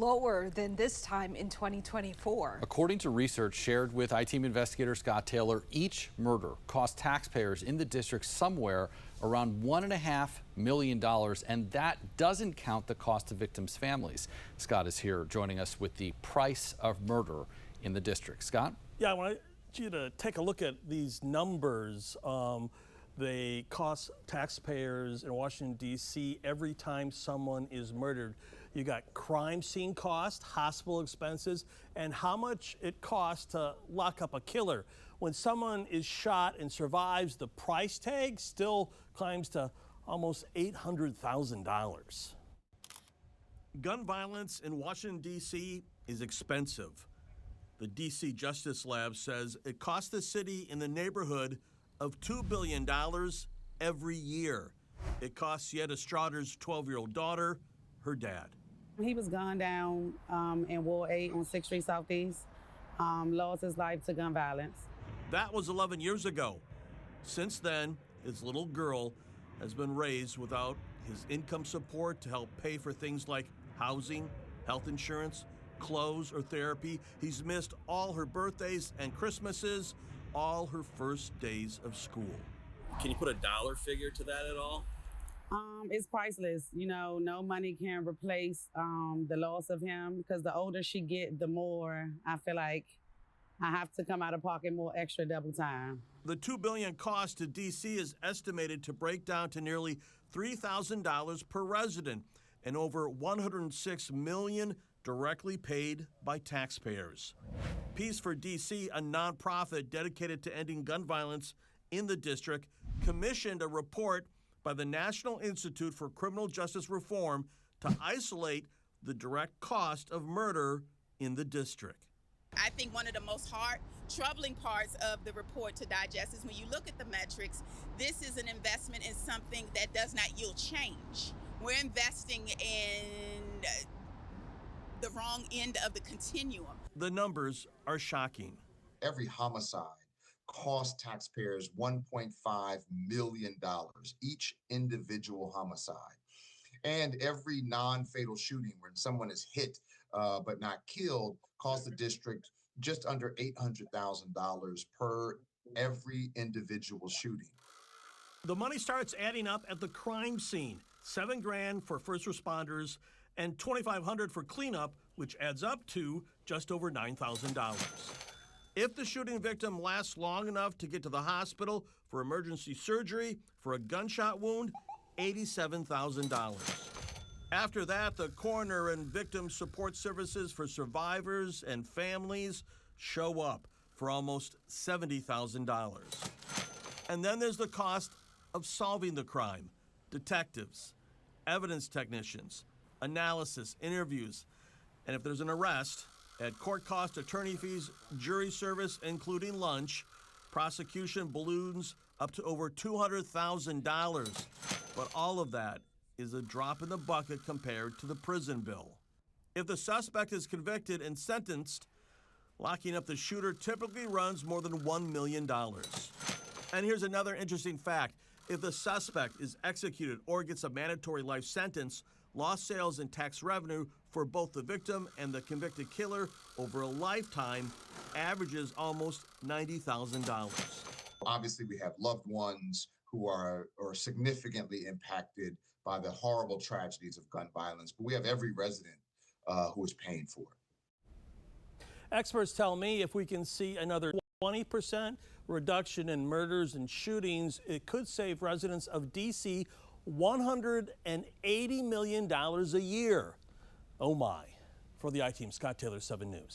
lower than this time in 2024. According to research shared with I-Team investigator Scott Taylor, each murder cost taxpayers in the district somewhere around $1.5 million, and that doesn't count the cost to victims' families. Scott is here joining us with the price of murder in the district. Scott? Yeah, I want you to take a look at these numbers. They cost taxpayers in Washington, D.C. every time someone is murdered. You got crime scene cost, hospital expenses, and how much it costs to lock up a killer. When someone is shot and survives, the price tag still climbs to almost $800,000. Gun violence in Washington, D.C. is expensive. The D.C. Justice Lab says it costs the city in the neighborhood of $2 billion every year. It costs Sieta Strouder's 12-year-old daughter her dad. He was gunned down in Ward 8 on 6th Street Southeast, lost his life to gun violence. That was 11 years ago. Since then, his little girl has been raised without his income support to help pay for things like housing, health insurance, clothes, or therapy. He's missed all her birthdays and Christmases, all her first days of school. Can you put a dollar figure to that at all? It's priceless. You know, no money can replace the loss of him, because the older she get, the more I feel like I have to come out of pocket more extra double time. The $2 billion cost to D.C. is estimated to break down to nearly $3,000 per resident, and over $106 million directly paid by taxpayers. Peace for D.C., a nonprofit dedicated to ending gun violence in the district, commissioned a report by the National Institute for Criminal Justice Reform to isolate the direct cost of murder in the district. I think one of the most troubling parts of the report to digest is when you look at the metrics, this is an investment in something that does not yield change. We're investing in the wrong end of the continuum. The numbers are shocking. Every homicide costs taxpayers $1.5 million, each individual homicide. And every non-fatal shooting when someone is hit but not killed costs the district just under $800,000 per every individual shooting. The money starts adding up at the crime scene. $7 grand for first responders and $2,500 for cleanup, which adds up to just over $9,000. If the shooting victim lasts long enough to get to the hospital for emergency surgery for a gunshot wound, $87,000. After that, the coroner and victim support services for survivors and families show up for almost $70,000. And then there's the cost of solving the crime. Detectives, evidence technicians, analysis, interviews, and if there's an arrest, at court cost, attorney fees, jury service, including lunch, prosecution balloons up to over $200,000. But all of that is a drop in the bucket compared to the prison bill. If the suspect is convicted and sentenced, locking up the shooter typically runs more than $1 million. And here's another interesting fact. If the suspect is executed or gets a mandatory life sentence, lost sales and tax revenue for both the victim and the convicted killer over a lifetime averages almost $90,000. Obviously, we have loved ones who are significantly impacted by the horrible tragedies of gun violence, but we have every resident who is paying for it. Experts tell me if we can see another 20% reduction in murders and shootings, it could save residents of D.C. $180 million a year. Oh my. For the I-Team, Scott Taylor, 7 News.